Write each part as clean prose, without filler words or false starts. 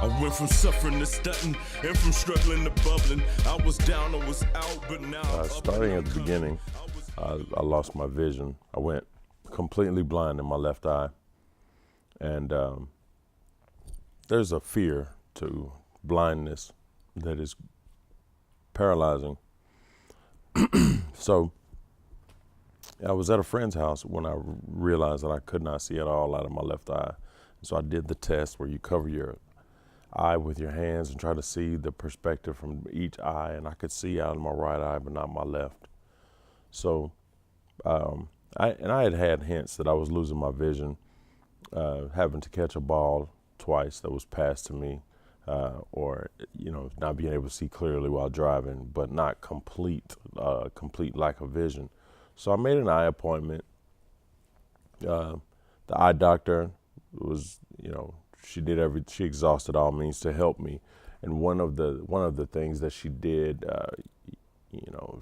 I went from suffering to stunting and from struggling to bubbling. I was down, I was out, but now starting at the beginning, I lost my vision. I went completely blind in my left eye. And there's a fear to blindness that is paralyzing. So I was at a friend's house when I realized that I could not see at all out of my left eye. So I did the test where you cover your eye with your hands and try to see the perspective from each eye, and I could see out of my right eye but not my left. So I had hints that I was losing my vision, having to catch a ball twice that was passed to me, or not being able to see clearly while driving, but not complete lack of vision. So I made an eye appointment. The eye doctor was, she exhausted all means to help me. And one of the things that she did,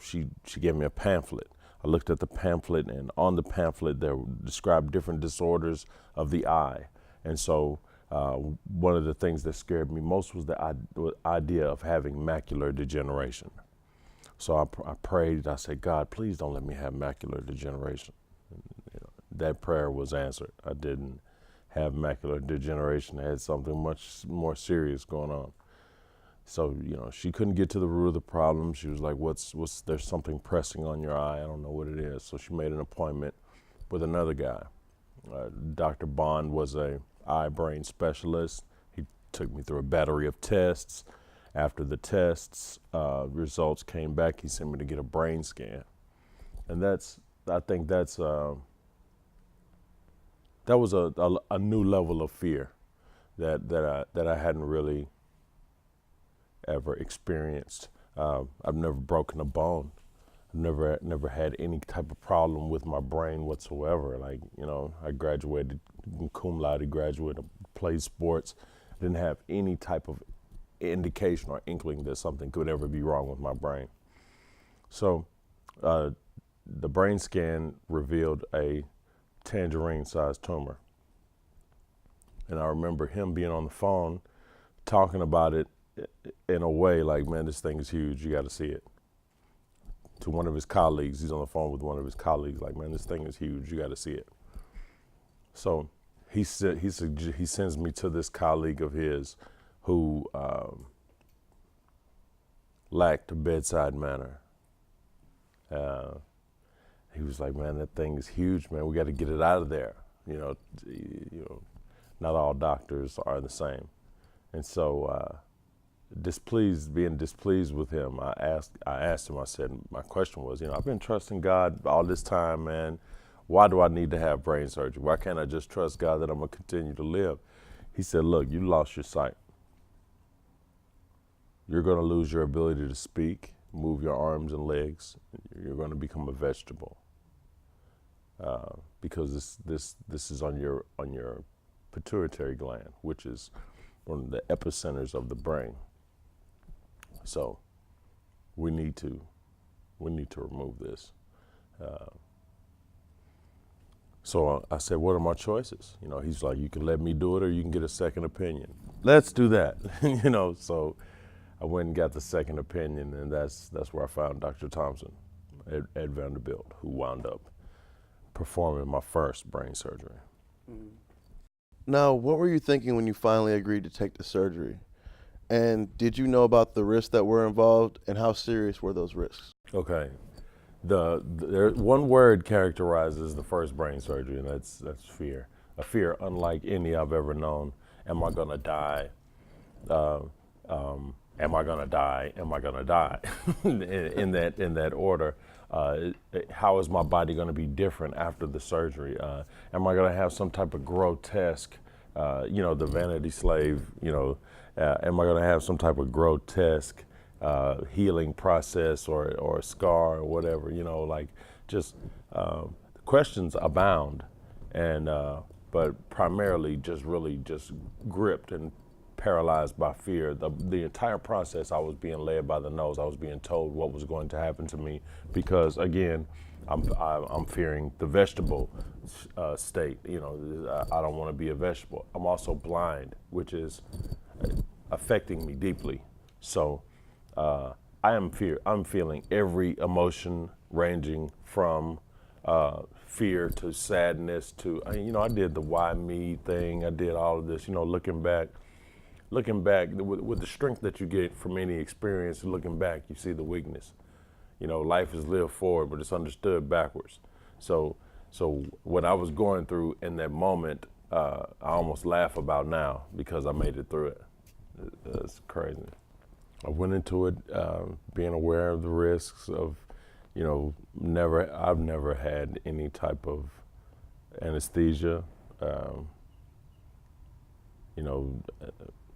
she gave me a pamphlet. I looked at the pamphlet, and on the pamphlet there described different disorders of the eye. And so one of the things that scared me most was the idea of having macular degeneration. So I prayed. I said, God, please don't let me have macular degeneration. That prayer was answered. I didn't have macular degeneration. I had something much more serious going on. So, she couldn't get to the root of the problem. She was like, there's something pressing on your eye. I don't know what it is. So she made an appointment with another guy. Dr. Bond was a eye brain specialist. He took me through a battery of tests. After the tests, results came back, he sent me to get a brain scan. And I think that was a new level of fear that I hadn't really ever experienced. I've never broken a bone. I've never had any type of problem with my brain whatsoever. I graduated cum laude, graduated, played sports. I didn't have any type of indication or inkling that something could ever be wrong with my brain. So the brain scan revealed a tangerine-sized tumor. And I remember him being on the phone talking about it in a way like, man, this thing is huge, you got to see it. To one of his colleagues, he's on the phone with one of his colleagues, like, man, this thing is huge, you got to see it. So he sends me to this colleague of his who lacked a bedside manner. He was like, man, that thing is huge, man. We got to get it out of there. Not all doctors are the same. And so being displeased with him, I asked him, I said, my question was, I've been trusting God all this time, man. Why do I need to have brain surgery? Why can't I just trust God that I'm going to continue to live? He said, look, you lost your sight. You're going to lose your ability to speak, move your arms and legs. You're going to become a vegetable because this is on your pituitary gland, which is one of the epicenters of the brain. So we need to remove this. So I said, what are my choices? He's like, you can let me do it or you can get a second opinion. Let's do that. So I went and got the second opinion, and that's where I found Dr. Thompson at Vanderbilt, who wound up performing my first brain surgery. Now, what were you thinking when you finally agreed to take the surgery? And did you know about the risks that were involved, and how serious were those risks? Okay. One word characterizes the first brain surgery, and that's fear. A fear unlike any I've ever known. Am I gonna die? Am I gonna die? Am I gonna die? in that order. How is my body gonna be different after the surgery? Am I gonna have some type of grotesque, the vanity slave, am I gonna have some type of grotesque healing process or scar or whatever, questions abound, and but primarily just gripped and paralyzed by fear. The entire process, I was being led by the nose. I was being told what was going to happen to me because, again, I'm fearing the vegetable state. I don't want to be a vegetable. I'm also blind, which is affecting me deeply. So I'm feeling every emotion ranging from fear to sadness to, I did the why me thing. I did all of this, looking back with the strength that you get from any experience, looking back, you see the weakness. Life is lived forward, but it's understood backwards. So what I was going through in that moment, I almost laugh about now because I made it through it. It's crazy. I went into it being aware of the risks of, I've never had any type of anesthesia,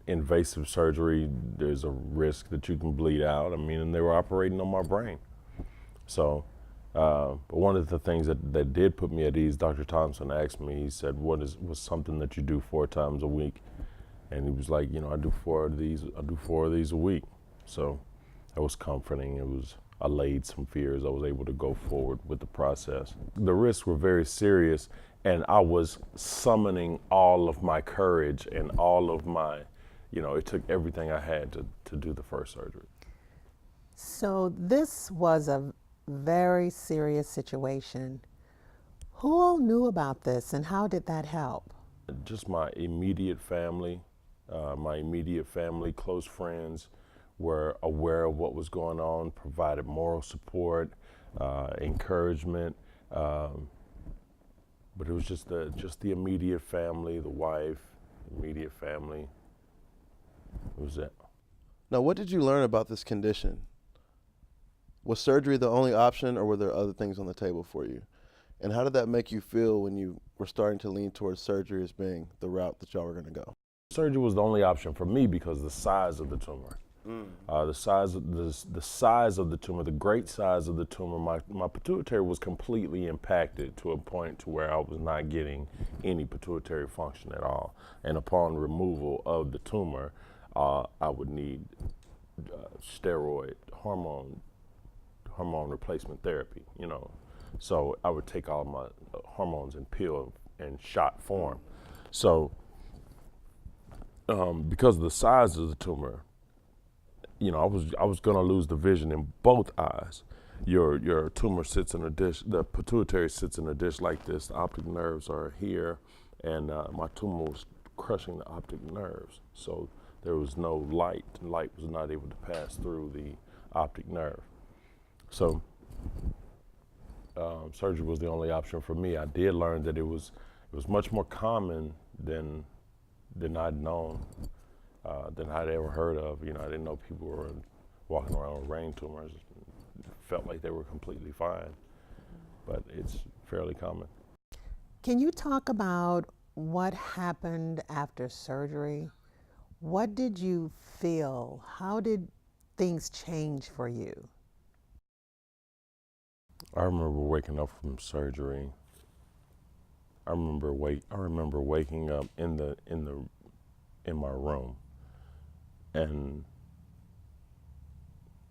invasive surgery. There's a risk that you can bleed out. And they were operating on my brain. So, but one of the things that did put me at ease, Dr. Thompson asked me, he said, what's something that you do 4 times a week? And he was like, I do 4 of these a week. So that was comforting. It was allayed some fears. I was able to go forward with the process. The risks were very serious, and I was summoning all of my courage and all of my, it took everything I had to do the first surgery. So this was a very serious situation. Who all knew about this, and how did that help? Just my immediate family, close friends were aware of what was going on, provided moral support, encouragement. But it was just the immediate family, the wife, immediate family. It was it. Now, what did you learn about this condition? Was surgery the only option, or were there other things on the table for you? And how did that make you feel when you were starting to lean towards surgery as being the route that y'all were going to go? Surgery was the only option for me because of the size of the tumor. The size of the tumor, the great size of the tumor, my pituitary was completely impacted to a point to where I was not getting any pituitary function at all. And upon removal of the tumor, I would need steroid hormone replacement therapy, So I would take all my hormones in pill and shot form. So because of the size of the tumor, I was gonna lose the vision in both eyes. Your tumor sits in a dish, the pituitary sits in a dish like this, the optic nerves are here, and my tumor was crushing the optic nerves. So there was no light was not able to pass through the optic nerve. So surgery was the only option for me. I did learn that it was much more common than I'd known, than I'd ever heard of. I didn't know people were walking around with brain tumors. It felt like they were completely fine, but it's fairly common. Can you talk about what happened after surgery? What did you feel? How did things change for you? I remember waking up from surgery. I remember waking up in my room and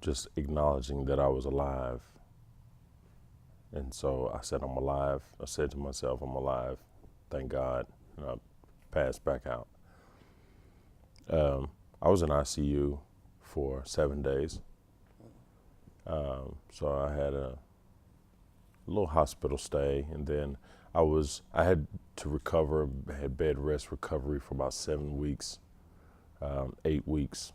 just acknowledging that I was alive. And so I said, I'm alive. I said to myself, I'm alive. Thank God. And I passed back out. I was in ICU for 7 days. So I had a little hospital stay, and then I had to recover, had bed rest recovery for about 7 weeks, 8 weeks.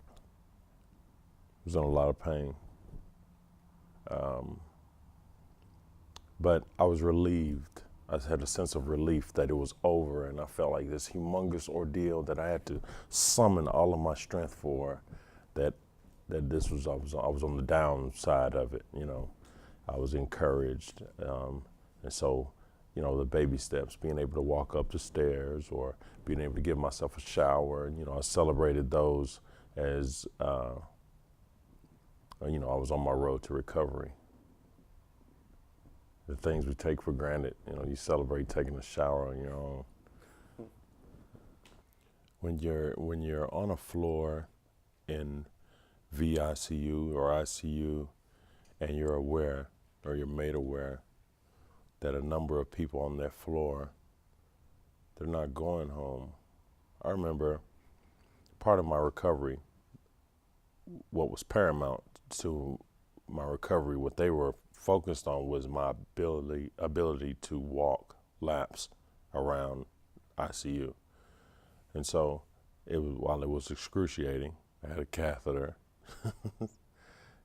I was in a lot of pain. But I was relieved. I had a sense of relief that it was over, and I felt like this humongous ordeal that I had to summon all of my strength for, that this was, I was on the downside of it, I was encouraged. And so, the baby steps, being able to walk up the stairs or being able to give myself a shower, and, I celebrated those as, I was on my road to recovery. The things we take for granted, you celebrate taking a shower on your own. When you're on a floor in VICU or ICU, and you're aware, or you're made aware, that a number of people on that floor, they're not going home. I remember part of my recovery, what was paramount to my recovery, what they were focused on was my ability to walk laps around ICU. And so while it was excruciating, I had a catheter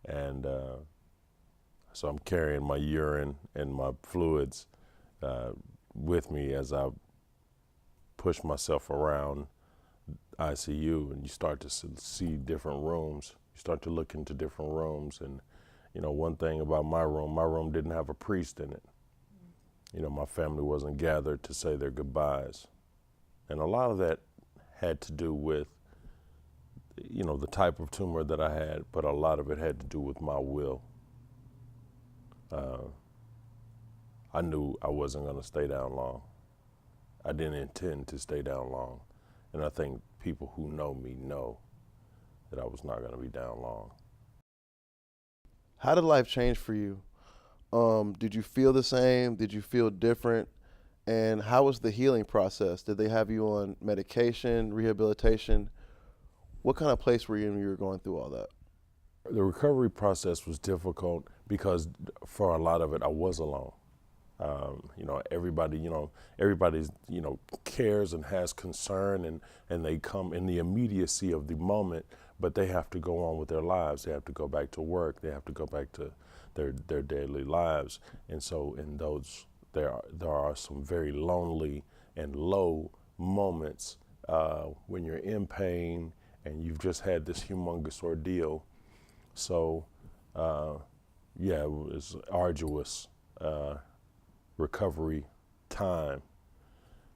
and so I'm carrying my urine and my fluids with me as I push myself around ICU, and you start to see different rooms. You start to look into different rooms, and you know, one thing about my room didn't have a priest in it. You know, my family wasn't gathered to say their goodbyes. And a lot of that had to do with, you know, the type of tumor that I had, but a lot of it had to do with my will. I knew I wasn't going to stay down long. I didn't intend to stay down long. And I think people who know me know that I was not going to be down long. How did life change for you? Did you feel the same? Did you feel different? And how was the healing process? Did they have you on medication, rehabilitation? What kind of place were you in when you were going through all that? The recovery process was difficult because for a lot of it, I was alone. You know, everybody cares and has concern, and they come in the immediacy of the moment, but they have to go on with their lives. They have to go back to work. They have to go back to their daily lives. And so in those, there are some very lonely and low moments when you're in pain and you've just had this humongous ordeal. So yeah, it was arduous recovery time.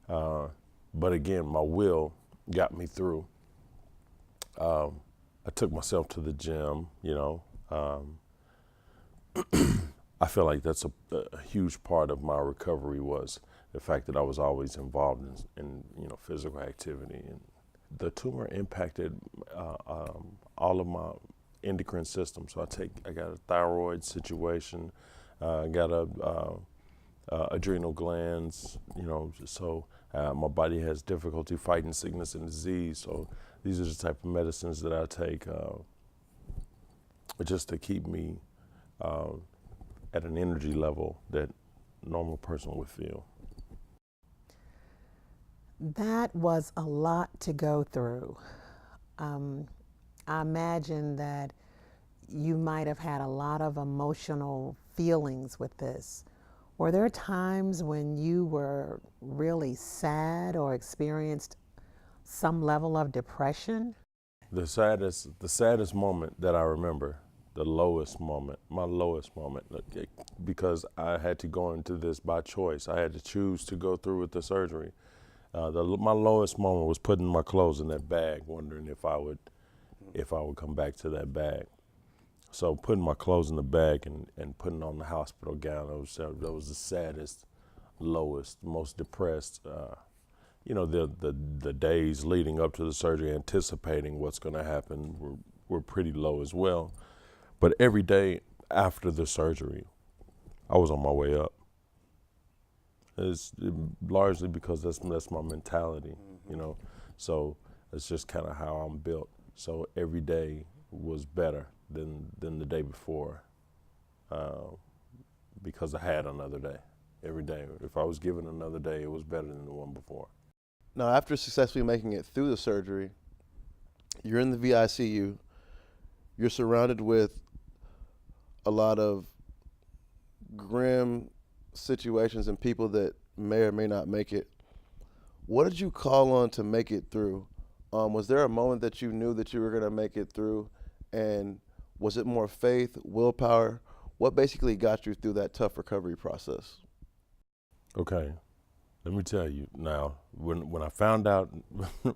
But again, my will got me through. I took myself to the gym, you know. I feel like that's a huge part of my recovery was the fact that I was always involved in you know, physical activity. And the tumor impacted all of my endocrine system. So I got a thyroid situation, I got adrenal glands, you know, so my body has difficulty fighting sickness and disease. So these are the type of medicines that I take just to keep me at an energy level that a normal person would feel. That was a lot to go through. I imagine that you might have had a lot of emotional feelings with this. Were there times when you were really sad or experienced some level of depression? The saddest moment that I remember, the lowest moment, my lowest moment, because I had to go into this by choice. I had to choose to go through with the surgery. My lowest moment was putting my clothes in that bag, wondering if I would come back to that bag. So putting my clothes in the bag and putting on the hospital gown, that was the saddest, lowest, most depressed. You know, the days leading up to the surgery, anticipating what's going to happen, were pretty low as well. But every day after the surgery, I was on my way up. It's largely because that's my mentality, you know. So it's just kind of how I'm built. So every day was better than the day before, because I had another day. Every day, if I was given another day, it was better than the one before. Now, after successfully making it through the surgery, you're in the VICU. You're surrounded with a lot of grim situations and people that may or may not make it. What did you call on to make it through? Was there a moment that you knew that you were going to make it through? And was it more faith, willpower? What basically got you through that tough recovery process? Okay, let me tell you now, when I found out, you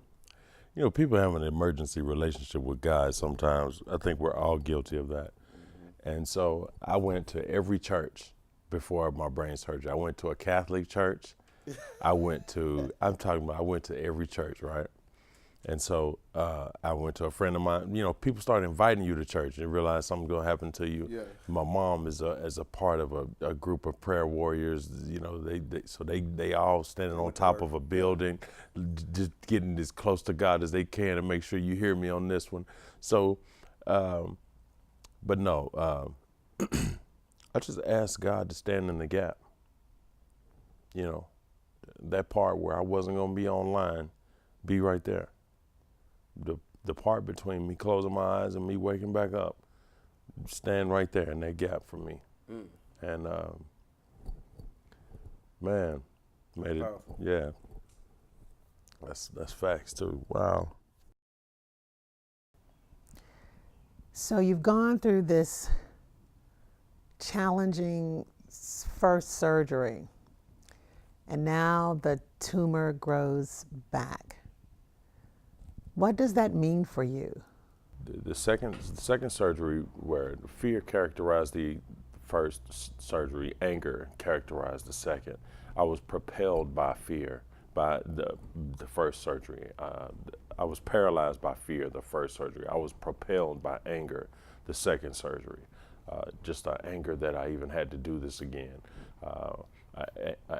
know, people have an emergency relationship with God sometimes. I think we're all guilty of that. Mm-hmm. And so I went to every church before my brain surgery. I went to a Catholic church. I went to every church, right? And so I went to a friend of mine. You know, people started inviting you to church and realize something's going to happen to you. Yeah. My mom is a part of a group of prayer warriors. You know, they all standing on top of a building, just getting as close to God as they can to make sure you hear me on this one. So, but no, I just asked God to stand in the gap. You know, that part where I wasn't going to be online, be right there. The part between me closing my eyes and me waking back up, stand right there in that gap for me. And man, made it. Powerful. Yeah, that's facts too. Wow. So you've gone through this challenging first surgery, and now the tumor grows back. What does that mean for you? The second surgery, where fear characterized the first surgery, anger characterized the second. I was propelled by fear by the first surgery. I was paralyzed by fear the first surgery. I was propelled by anger the second surgery. Just an anger that I even had to do this again.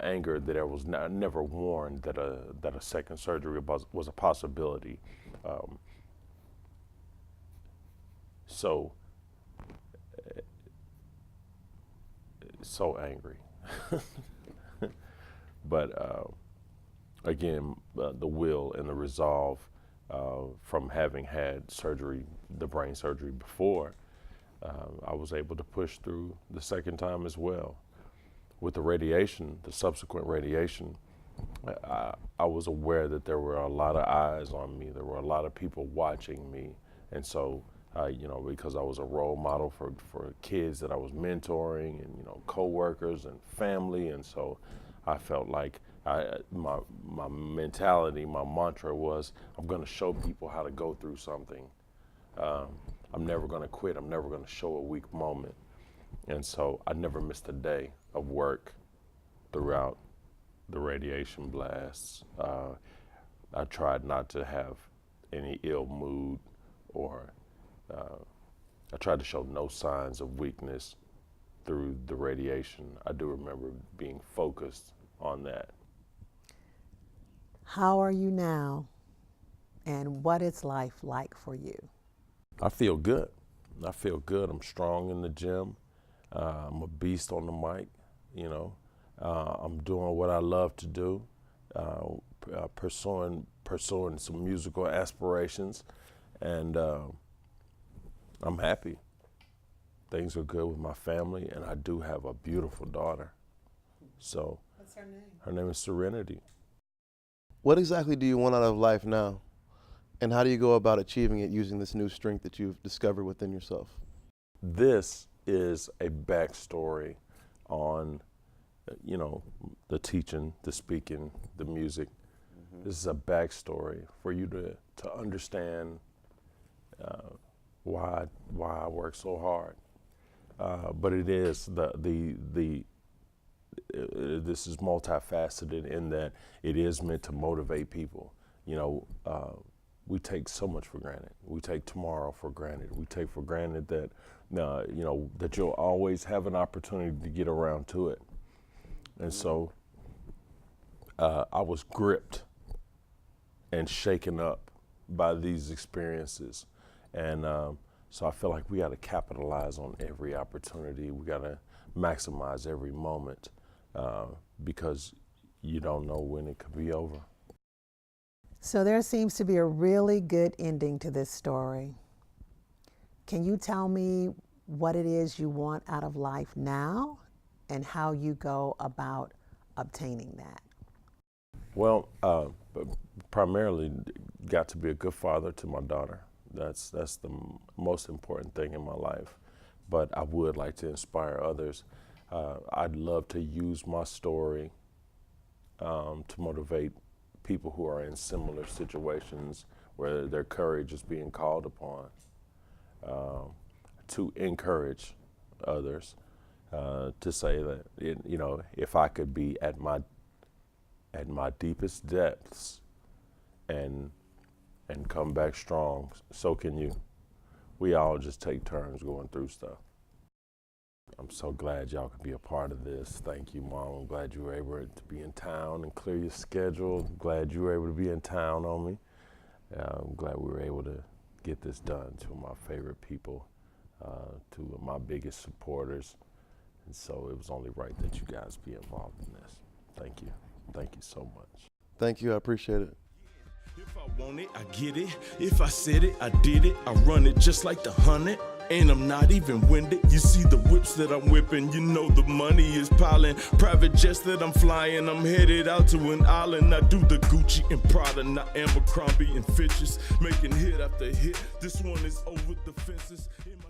Anger that I was never warned that a second surgery was a possibility. So angry. But again, the will and the resolve from having had surgery, the brain surgery before, I was able to push through the second time as well. With the radiation, the subsequent radiation, I was aware that there were a lot of eyes on me. There were a lot of people watching me. And so, you know, because I was a role model for kids that I was mentoring and, you know, coworkers and family. And so I felt like my mentality, my mantra was, I'm going to show people how to go through something. I'm never going to quit. I'm never going to show a weak moment. And so I never missed a day of work throughout the radiation blasts. I tried not to have any ill mood, or I tried to show no signs of weakness through the radiation. I do remember being focused on that. How are you now, and what is life like for you? I feel good. I feel good. I'm strong in the gym. I'm a beast on the mic, you know. I'm doing what I love to do, pursuing some musical aspirations, and I'm happy. Things are good with my family, and I do have a beautiful daughter. So, What's her name? Her name is Serenity. What exactly do you want out of life now? And how do you go about achieving it using this new strength that you've discovered within yourself? This is a backstory on, you know, the teaching, the speaking, the music. This is a backstory for you to understand why I work so hard. But it is this is multifaceted in that it is meant to motivate people. You know, we take so much for granted. We take tomorrow for granted. We take for granted that, you know, that you'll always have an opportunity to get around to it. And so I was gripped and shaken up by these experiences. And so I feel like we got to capitalize on every opportunity. We got to maximize every moment because you don't know when it could be over. So there seems to be a really good ending to this story. Can you tell me what it is you want out of life now and how you go about obtaining that? Well, primarily got to be a good father to my daughter. That's the most important thing in my life. But I would like to inspire others. I'd love to use my story to motivate people who are in similar situations where their courage is being called upon, to encourage others, to say that, you know, if I could be at my deepest depths and and come back strong. So can you. We all just take turns going through stuff. I'm so glad y'all could be a part of this. Thank you, Mom. I'm glad you were able to be in town and clear your schedule. I'm glad you were able to be in town on me. I'm glad we were able to get this done. Two of my favorite people, two of my biggest supporters. And so it was only right that you guys be involved in this. Thank you. Thank you so much. Thank you. I appreciate it. If I want it, I get it. If I said it, I did it. I run it just like the 100. And I'm not even winded. You see the whips that I'm whipping. You know the money is piling. Private jets that I'm flying. I'm headed out to an island. I do the Gucci and Prada, not Abercrombie and Fitches. Making hit after hit. This one is over the fences. In my